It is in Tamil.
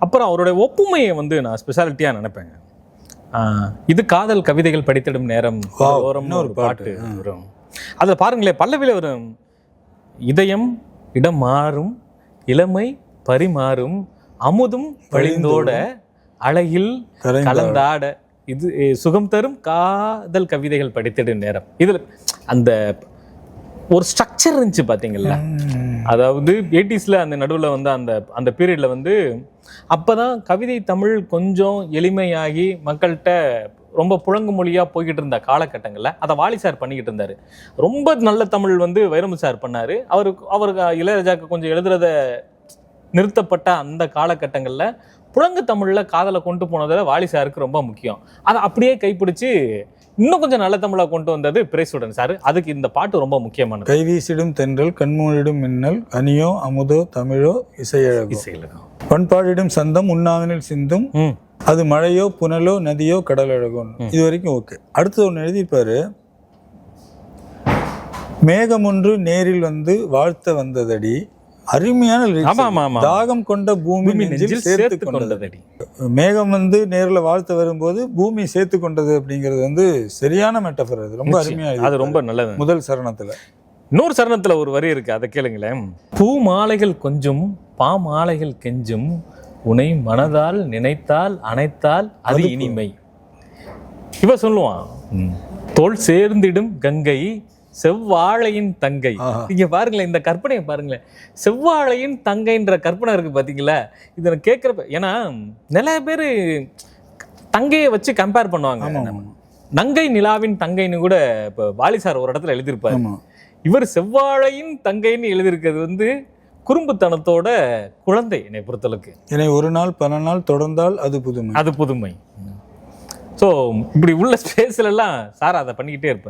அப்புறம் அவருடைய ஒப்புமையை வந்து நான் ஸ்பெஷாலிட்டியாக நினைப்பேங்க. இது காதல் கவிதைகள் படித்திடும் நேரம் ஓரம்னு ஒரு பாட்டு வரும். அதில் பாருங்களேன், பல்லவியில் வரும், இதயம் இடம் மாறும், இளமை பரிமாறும், அமுதும் வழிந்தோட, அழகில் கலந்தாட, இது சுகம் தரும் காதல் கவிதைகள் படித்திடும் நேரம். இதில் அந்த ஒரு ஸ்ட்ரக்சர் இருந்துச்சு பார்த்தீங்களா? அதாவது 80s அந்த நடுவில் வந்து அந்த பீரியடில் வந்து அப்போ தான் கவிதை தமிழ் கொஞ்சம் எளிமையாகி மக்கள்கிட்ட ரொம்ப புழங்கு மொழியாக போய்கிட்டு இருந்த காலகட்டங்களில் அதை வாலி சார் பண்ணிக்கிட்டு இருந்தார். ரொம்ப நல்ல தமிழ் வந்து வைரமுத்து சார் பண்ணார். அவருக்கு இளையராஜாவுக்கு கொஞ்சம் எழுதுறத நிறுத்தப்பட்ட அந்த காலகட்டங்களில் புழங்கு தமிழில் காதலை கொண்டு போனதில் வாலி சாருக்கு ரொம்ப முக்கியம். அதை அப்படியே கைப்பிடிச்சு இன்னும் கொஞ்சம் நல்ல தமிழா கொண்டு வந்தது பிறைசூடன் சார். அதுக்கு இந்த பாட்டு ரொம்ப முக்கியமானது. கைவீசிடும் தென்றல், கண்மூடிடும் மின்னல், அணியோ அமுதோ தமிழோ இசையழகோ, பண்பாடிடும் சந்தம், உண்ணாவினில் சிந்தும், அது மழையோ புனலோ நதியோ கடலழகோ. இது வரைக்கும் ஓகே. அடுத்தது ஒன்று எழுதியிருப்பாரு, மேகம் ஒன்று நேரில் வந்து வாழ்த்த வந்ததடி, அருமையான தாகம் கொண்ட பூமி நெஞ்சில் சேர்த்து கொண்டதடி. மேகம் வந்து நேரில் வாழ்த்து வரும்போது பூமி சேர்த்து கொண்டது அப்படிங்கிறது வந்து சரியான மெட்டஃபர். அது ரொம்ப அருமையா, அது ரொம்ப நல்லது. முதல் சரணத்துல. இன்னொரு சரணத்துல ஒரு வரி இருக்கு, அதை கேளுங்களேன். பூ மாலைகள் கொஞ்சம் பாமாலைகள் கெஞ்சும், உனை மனதால் நினைத்தால் அணைத்தால் அது இனிமை. இவ சொல்லுவான், தோல் சேர்ந்திடும் கங்கை செவ்வாழையின் தங்கை. இங்க பாருங்களேன், இந்த கற்பனையை பாருங்களேன். செவ்வாழையின் தங்கைன்ற கற்பனை இருக்கு பாத்தீங்களா? இதை கேட்கிறப்ப, ஏன்னா நிறைய பேர் தங்கையை வச்சு கம்பேர் பண்ணுவாங்க. நங்கை நிலாவின் தங்கைன்னு கூட இப்போ வாலி சார் ஒரு இடத்துல எழுதியிருப்பாரு. இவர் செவ்வாழையின் தங்கைன்னு எழுதியிருக்கிறது வந்து குறும்புத்தனத்தோட குழந்தை. என்னை பொறுத்தளவுக்கு என்னை ஒரு நாள் பல நாள் தொடர்ந்தால் அது புதுமை, அது புதுமை. ஸோ இப்படி உள்ள ஸ்பேஸ்ல எல்லாம் சார் அதை பண்ணிக்கிட்டே இருப்பார்.